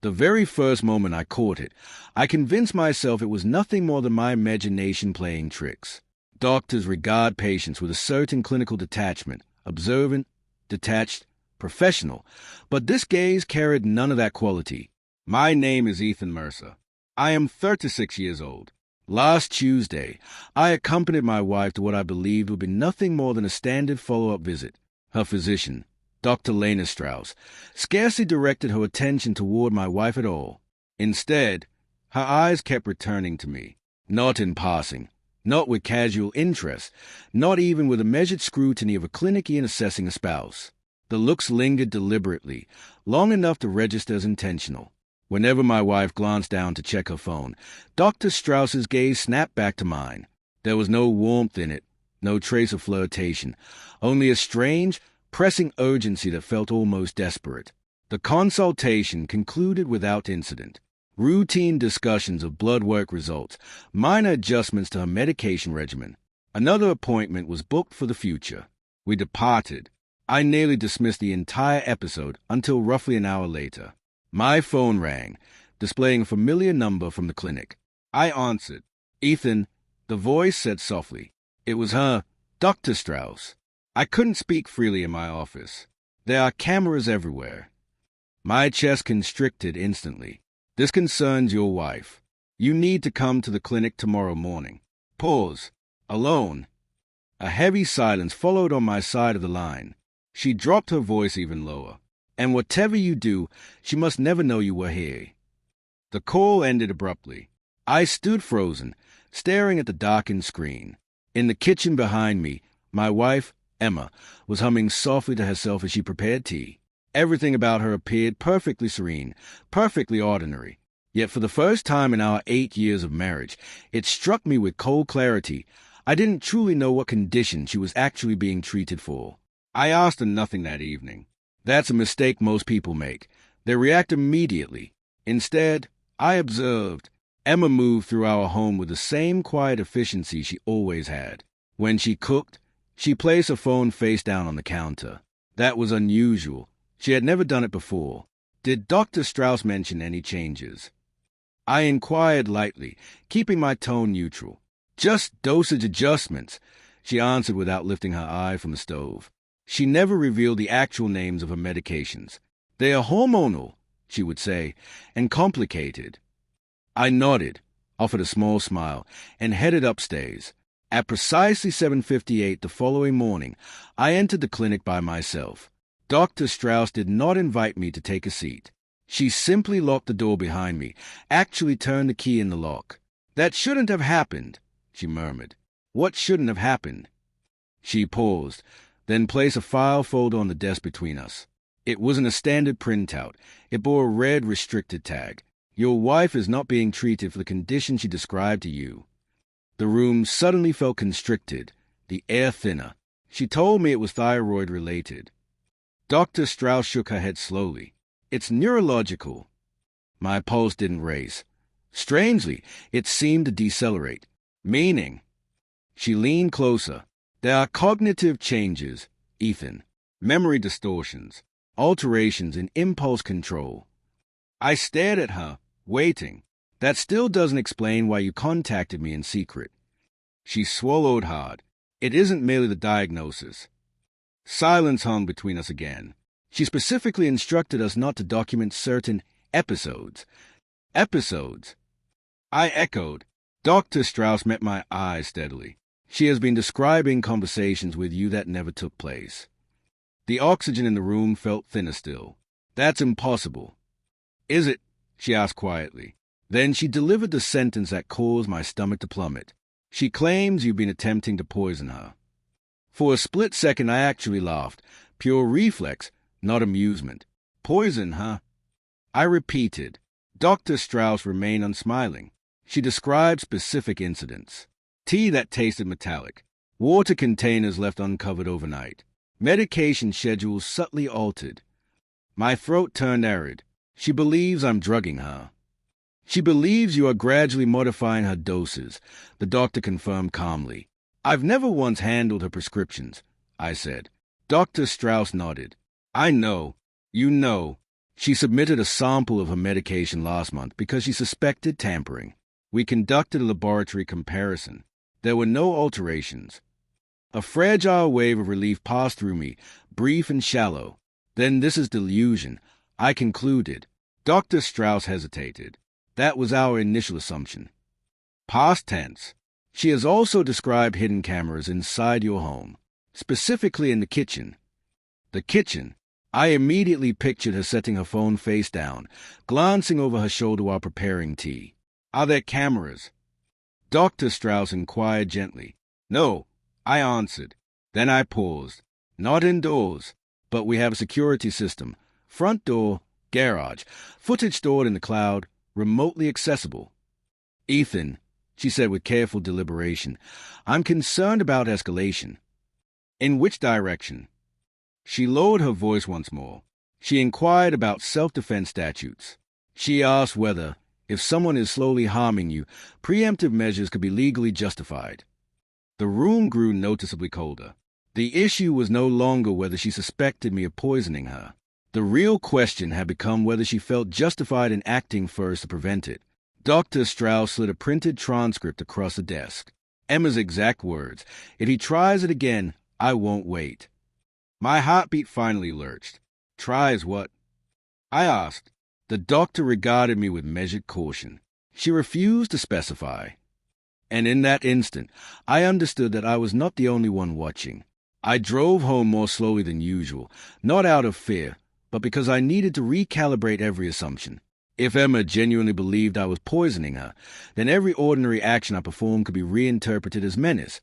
The very first moment I caught it, I convinced myself it was nothing more than my imagination playing tricks. Doctors regard patients with a certain clinical detachment, observant, detached, professional, but this gaze carried none of that quality. My name is Ethan Mercer. I am 36 years old. Last Tuesday, I accompanied my wife to what I believed would be nothing more than a standard follow-up visit. Her physician, Dr. Lena Strauss, scarcely directed her attention toward my wife at all. Instead, her eyes kept returning to me, not in passing, not with casual interest, not even with a measured scrutiny of a clinician assessing a spouse. The looks lingered deliberately, long enough to register as intentional. Whenever my wife glanced down to check her phone, Dr. Strauss's gaze snapped back to mine. There was no warmth in it, no trace of flirtation, only a strange, pressing urgency that felt almost desperate. The consultation concluded without incident. Routine discussions of blood work results, minor adjustments to her medication regimen. Another appointment was booked for the future. We departed. I nearly dismissed the entire episode until roughly an hour later. My phone rang, displaying a familiar number from the clinic. I answered. "Ethan," the voice said softly. It was her, Dr. Strauss. I couldn't speak freely in my office. There are cameras everywhere. My chest constricted instantly. "This concerns your wife. You need to come to the clinic tomorrow morning." Pause. Alone. A heavy silence followed on my side of the line. She dropped her voice even lower. "And whatever you do, she must never know you were here." The call ended abruptly. I stood frozen, staring at the darkened screen. In the kitchen behind me, my wife, Emma, was humming softly to herself as she prepared tea. Everything about her appeared perfectly serene, perfectly ordinary. Yet for the first time in our 8 years of marriage, it struck me with cold clarity. I didn't truly know what condition she was actually being treated for. I asked her nothing that evening. That's a mistake most people make. They react immediately. Instead, I observed. Emma moved through our home with the same quiet efficiency she always had. When she cooked, she placed her phone face down on the counter. That was unusual. She had never done it before. Did Dr. Strauss mention any changes? I inquired lightly, keeping my tone neutral. "Just dosage adjustments," she answered without lifting her eye from the stove. She never revealed the actual names of her medications. "They are hormonal," she would say, "and complicated." I nodded, offered a small smile, and headed upstairs. At precisely 7:58 the following morning, I entered the clinic by myself. Dr. Strauss did not invite me to take a seat. She simply locked the door behind me, actually turned the key in the lock. "That shouldn't have happened," she murmured. "What shouldn't have happened?" She paused, then placed a file folder on the desk between us. It wasn't a standard printout. It bore a red restricted tag. "Your wife is not being treated for the condition she described to you." The room suddenly felt constricted, the air thinner. She told me it was thyroid-related. Dr. Strauss shook her head slowly. "It's neurological." My pulse didn't race. Strangely, it seemed to decelerate. "Meaning?" She leaned closer. "There are cognitive changes, Ethan. Memory distortions, alterations in impulse control." I stared at her, waiting. "That still doesn't explain why you contacted me in secret." She swallowed hard. "It isn't merely the diagnosis." Silence hung between us again. She specifically instructed us not to document certain episodes. Episodes? I echoed. Dr. Strauss met my eyes steadily. "She has been describing conversations with you that never took place." The oxygen in the room felt thinner still. "That's impossible." "Is it?" she asked quietly. Then she delivered the sentence that caused my stomach to plummet. "She claims you've been attempting to poison her." For a split second I actually laughed. Pure reflex, not amusement. "Poison, huh?" I repeated. Dr. Strauss remained unsmiling. She described specific incidents. Tea that tasted metallic. Water containers left uncovered overnight. Medication schedules subtly altered. My throat turned arid. "She believes I'm drugging her." "She believes you are gradually modifying her doses," the doctor confirmed calmly. "I've never once handled her prescriptions," I said. Dr. Strauss nodded. "I know. You know. She submitted a sample of her medication last month because she suspected tampering. We conducted a laboratory comparison. There were no alterations. A fragile wave of relief passed through me, brief and shallow. Then this is delusion, I concluded. Dr. Strauss hesitated. That was our initial assumption. Past tense. She has also described hidden cameras inside your home, specifically in the kitchen. The kitchen. I immediately pictured her setting her phone face down, glancing over her shoulder while preparing tea. Are there cameras? Dr. Strauss inquired gently. No, I answered. Then I paused. Not indoors, but we have a security system. Front door, garage, footage stored in the cloud, remotely accessible. Ethan, she said with careful deliberation, I'm concerned about escalation. In which direction? She lowered her voice once more. She inquired about self-defense statutes. She asked whether, if someone is slowly harming you, preemptive measures could be legally justified. The room grew noticeably colder. The issue was no longer whether she suspected me of poisoning her. The real question had become whether she felt justified in acting first to prevent it. Dr. Strauss slid a printed transcript across the desk. Emma's exact words, if he tries it again, I won't wait. My heartbeat finally lurched. Tries what? I asked. The doctor regarded me with measured caution. She refused to specify. And in that instant, I understood that I was not the only one watching. I drove home more slowly than usual, not out of fear, but because I needed to recalibrate every assumption. If Emma genuinely believed I was poisoning her, then every ordinary action I performed could be reinterpreted as menace,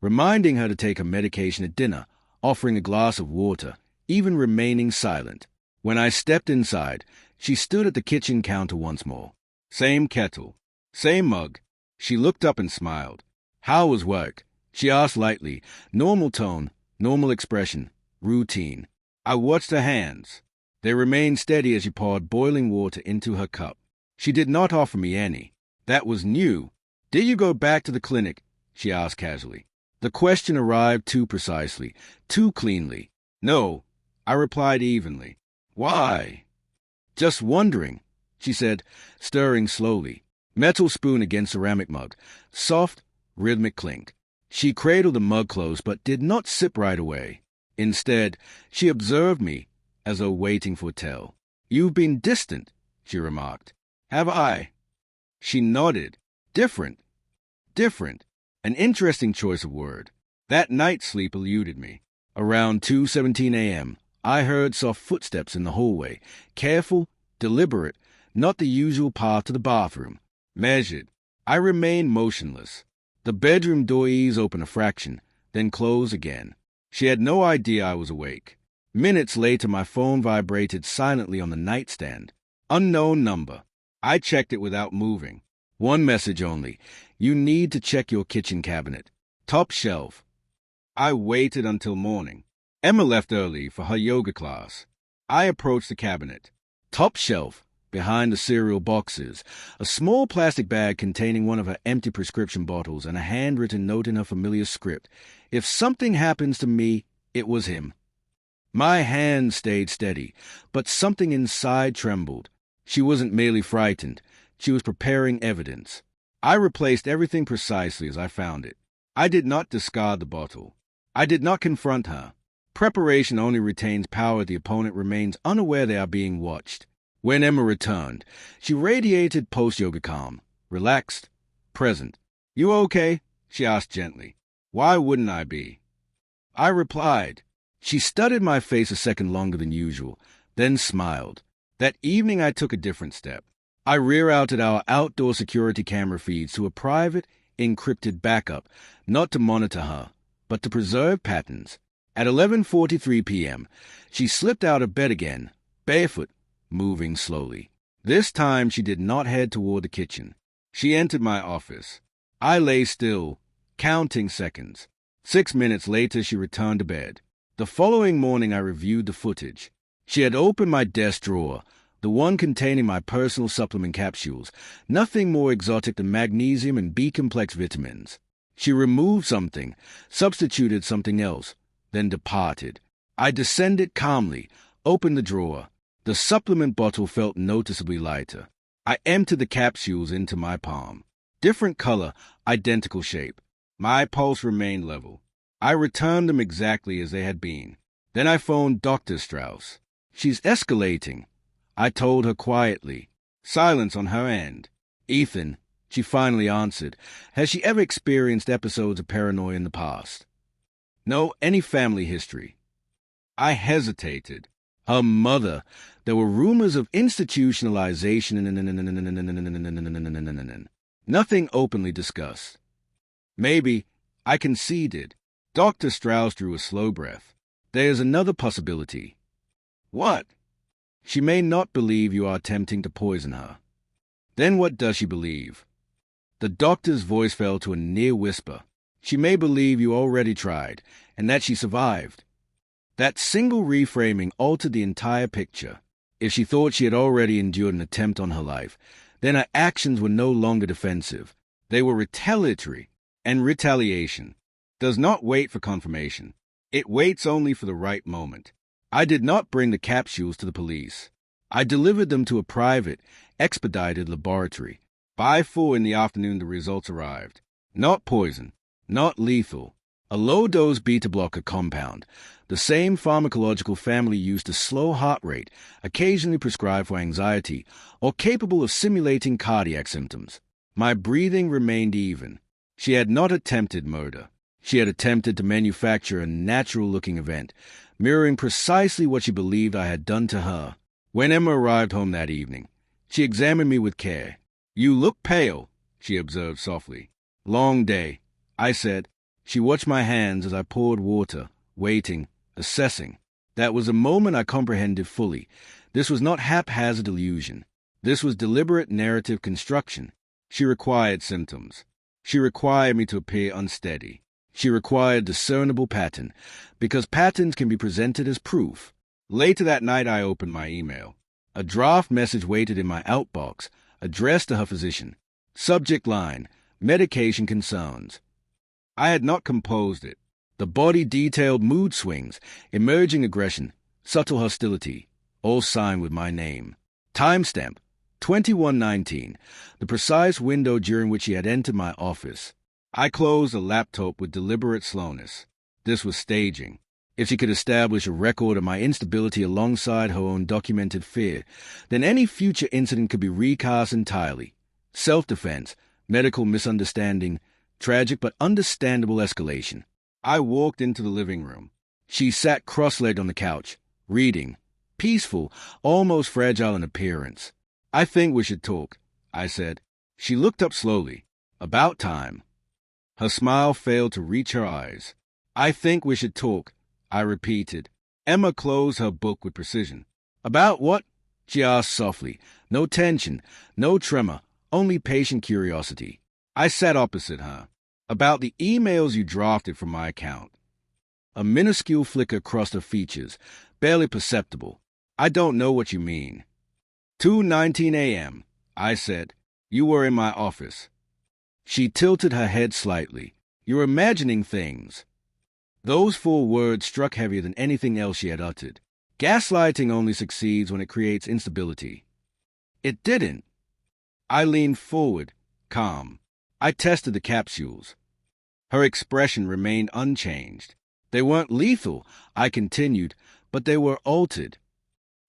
reminding her to take her medication at dinner, offering a glass of water, even remaining silent. When I stepped inside, she stood at the kitchen counter once more. Same kettle, same mug. She looked up and smiled. How was work? She asked lightly, normal tone, normal expression, routine. I watched her hands. They remained steady as she poured boiling water into her cup. She did not offer me any. That was new. Did you go back to the clinic? She asked casually. The question arrived too precisely, too cleanly. No, I replied evenly. Why? Just wondering, she said, stirring slowly. Metal spoon against ceramic mug. Soft, rhythmic clink. She cradled the mug close but did not sip right away. Instead, she observed me, as though waiting for a tell. You've been distant, she remarked. Have I? She nodded. Different. Different. An interesting choice of word. That night's sleep eluded me. Around 2:17 a.m., I heard soft footsteps in the hallway. Careful, deliberate, not the usual path to the bathroom. Measured. I remained motionless. The bedroom door eased open a fraction, then closed again. She had no idea I was awake. Minutes later, my phone vibrated silently on the nightstand. Unknown number. I checked it without moving. One message only. You need to check your kitchen cabinet. Top shelf. I waited until morning. Emma left early for her yoga class. I approached the cabinet. Top shelf. Behind the cereal boxes, a small plastic bag containing one of her empty prescription bottles and a handwritten note in her familiar script. If something happens to me, it was him. My hand stayed steady, but something inside trembled. She wasn't merely frightened. She was preparing evidence. I replaced everything precisely as I found it. I did not discard the bottle. I did not confront her. Preparation only retains power if the opponent remains unaware they are being watched. When Emma returned, she radiated post-yoga calm, relaxed, present. You okay? She asked gently. Why wouldn't I be? I replied. She studied my face a second longer than usual, then smiled. That evening I took a different step. I rerouted our outdoor security camera feeds to a private, encrypted backup, not to monitor her, but to preserve patterns. At 11:43 p.m., she slipped out of bed again, barefoot, moving slowly. This time she did not head toward the kitchen. She entered my office. I lay still, counting seconds. 6 minutes later she returned to bed. The following morning I reviewed the footage. She had opened my desk drawer, the one containing my personal supplement capsules, nothing more exotic than magnesium and B-complex vitamins. She removed something, substituted something else, then departed. I descended calmly, opened the drawer. The supplement bottle felt noticeably lighter. I emptied the capsules into my palm. Different color, identical shape. My pulse remained level. I returned them exactly as they had been. Then I phoned Dr. Strauss. "She's escalating," I told her quietly. Silence on her end. "Ethan," she finally answered, "has she ever experienced episodes of paranoia in the past?" "No, any family history." I hesitated. Her mother. There were rumors of institutionalization. Nothing openly discussed. Maybe. I conceded. Dr. Strauss drew a slow breath. "There's another possibility." "What?" "She may not believe you are attempting to poison her." "Then what does she believe?" The doctor's voice fell to a near whisper. "She may believe you already tried, and that she survived." That single reframing altered the entire picture. If she thought she had already endured an attempt on her life, then her actions were no longer defensive. They were retaliatory, and retaliation does not wait for confirmation. It waits only for the right moment. I did not bring the capsules to the police. I delivered them to a private, expedited laboratory. By 4 in the afternoon, the results arrived. Not poison, not lethal. A low-dose beta-blocker compound, the same pharmacological family used to slow heart rate, occasionally prescribed for anxiety, or capable of simulating cardiac symptoms. My breathing remained even. She had not attempted murder. She had attempted to manufacture a natural-looking event, mirroring precisely what she believed I had done to her. When Emma arrived home that evening, she examined me with care. "You look pale," she observed softly. "Long day," I said. She watched my hands as I poured water, waiting, assessing. That was a moment I comprehended fully. This was not haphazard illusion. This was deliberate narrative construction. She required symptoms. She required me to appear unsteady. She required discernible pattern, because patterns can be presented as proof. Later that night, I opened my email. A draft message waited in my outbox, addressed to her physician. Subject line, medication concerns. I had not composed it. The body detailed mood swings, emerging aggression, subtle hostility, all signed with my name. Timestamp, 21:19, the precise window during which he had entered my office. I closed the laptop with deliberate slowness. This was staging. If she could establish a record of my instability alongside her own documented fear, then any future incident could be recast entirely. Self-defense, medical misunderstanding, tragic but understandable escalation. I walked into the living room. She sat cross-legged on the couch, reading, peaceful, almost fragile in appearance. "I think we should talk," I said. She looked up slowly. "About time." Her smile failed to reach her eyes. "I think we should talk," I repeated. Emma closed her book with precision. "About what?" she asked softly. No tension, no tremor, only patient curiosity. I sat opposite her. "About the emails you drafted from my account." A minuscule flicker crossed her features, barely perceptible. "I don't know what you mean." 2:19 a.m., I said. "You were in my office." She tilted her head slightly. "You're imagining things." Those 4 words struck heavier than anything else she had uttered. Gaslighting only succeeds when it creates instability. It didn't. I leaned forward, calm. I tested the capsules. Her expression remained unchanged. "They weren't lethal," I continued, "but they were altered."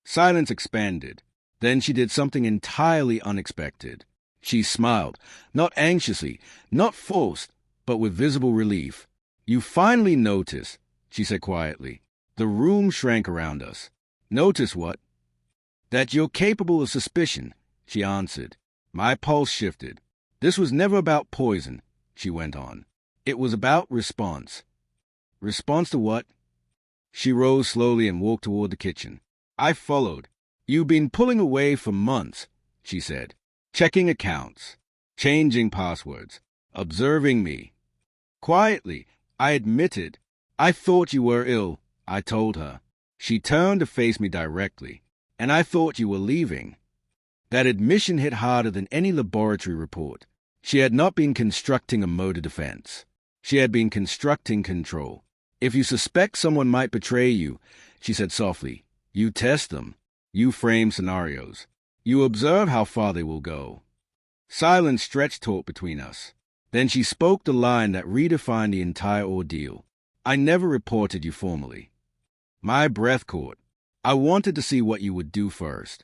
Silence expanded. Then she did something entirely unexpected. She smiled, not anxiously, not forced, but with visible relief. "You finally notice," she said quietly. The room shrank around us. "Notice what?" "That you're capable of suspicion," she answered. My pulse shifted. "This was never about poison," she went on. "It was about response." "Response to what?" She rose slowly and walked toward the kitchen. I followed. "You've been pulling away for months," she said. "Checking accounts, changing passwords, observing me." Quietly, I admitted. "I thought you were ill," I told her. She turned to face me directly. "And I thought you were leaving." That admission hit harder than any laboratory report. She had not been constructing a murder defense. She had been constructing control. "If you suspect someone might betray you," she said softly, "you test them." You frame scenarios. You observe how far they will go. Silence stretched taut between us. Then she spoke the line that redefined the entire ordeal. I never reported you formally. My breath caught. I wanted to see what you would do first.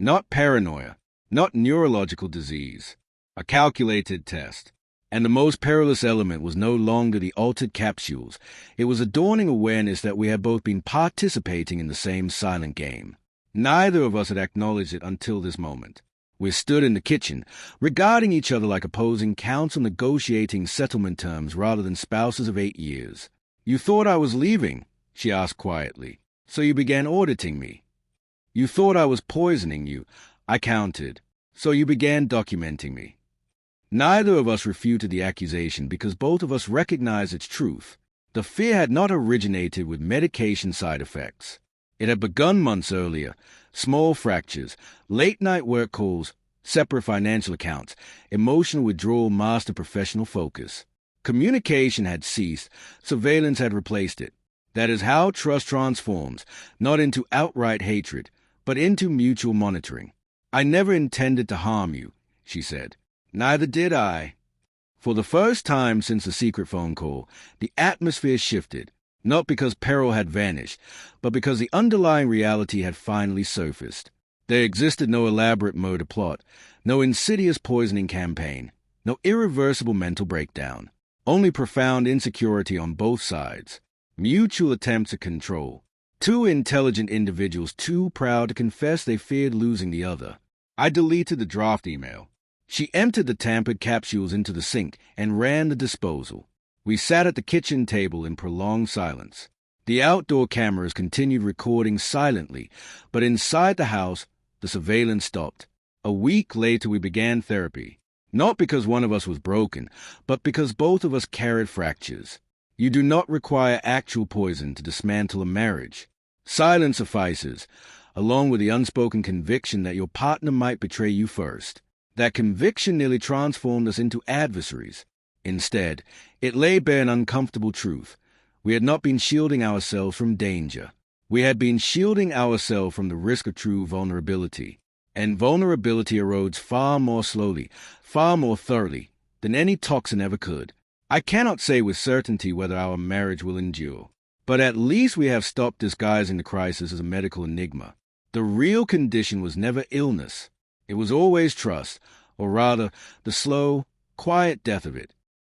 Not paranoia, not neurological disease. A calculated test. And the most perilous element was no longer the altered capsules. It was a dawning awareness that we had both been participating in the same silent game. Neither of us had acknowledged it until this moment. We stood in the kitchen, regarding each other like opposing counsel negotiating settlement terms rather than spouses of 8 years. You thought I was leaving, she asked quietly, so you began auditing me. You thought I was poisoning you, I countered, so you began documenting me. Neither of us refuted the accusation because both of us recognized its truth. The fear had not originated with medication side effects. It had begun months earlier. Small fractures, late-night work calls, separate financial accounts, emotional withdrawal masked a professional focus. Communication had ceased. Surveillance had replaced it. That is how trust transforms, not into outright hatred, but into mutual monitoring. I never intended to harm you, she said. Neither did I. For the first time since the secret phone call, the atmosphere shifted. Not because peril had vanished, but because the underlying reality had finally surfaced. There existed no elaborate murder plot, no insidious poisoning campaign, no irreversible mental breakdown, only profound insecurity on both sides, mutual attempts at control, two intelligent individuals too proud to confess they feared losing the other. I deleted the draft email. She emptied the tampered capsules into the sink and ran the disposal. We sat at the kitchen table in prolonged silence. The outdoor cameras continued recording silently, but inside the house, the surveillance stopped. A week later, we began therapy. Not because one of us was broken, but because both of us carried fractures. You do not require actual poison to dismantle a marriage. Silence suffices, along with the unspoken conviction that your partner might betray you first. That conviction nearly transformed us into adversaries. Instead, it lay bare an uncomfortable truth. We had not been shielding ourselves from danger. We had been shielding ourselves from the risk of true vulnerability. And vulnerability erodes far more slowly, far more thoroughly, than any toxin ever could. I cannot say with certainty whether our marriage will endure. But at least we have stopped disguising the crisis as a medical enigma. The real condition was never illness. It was always trust, or rather, the slow, quiet death of it.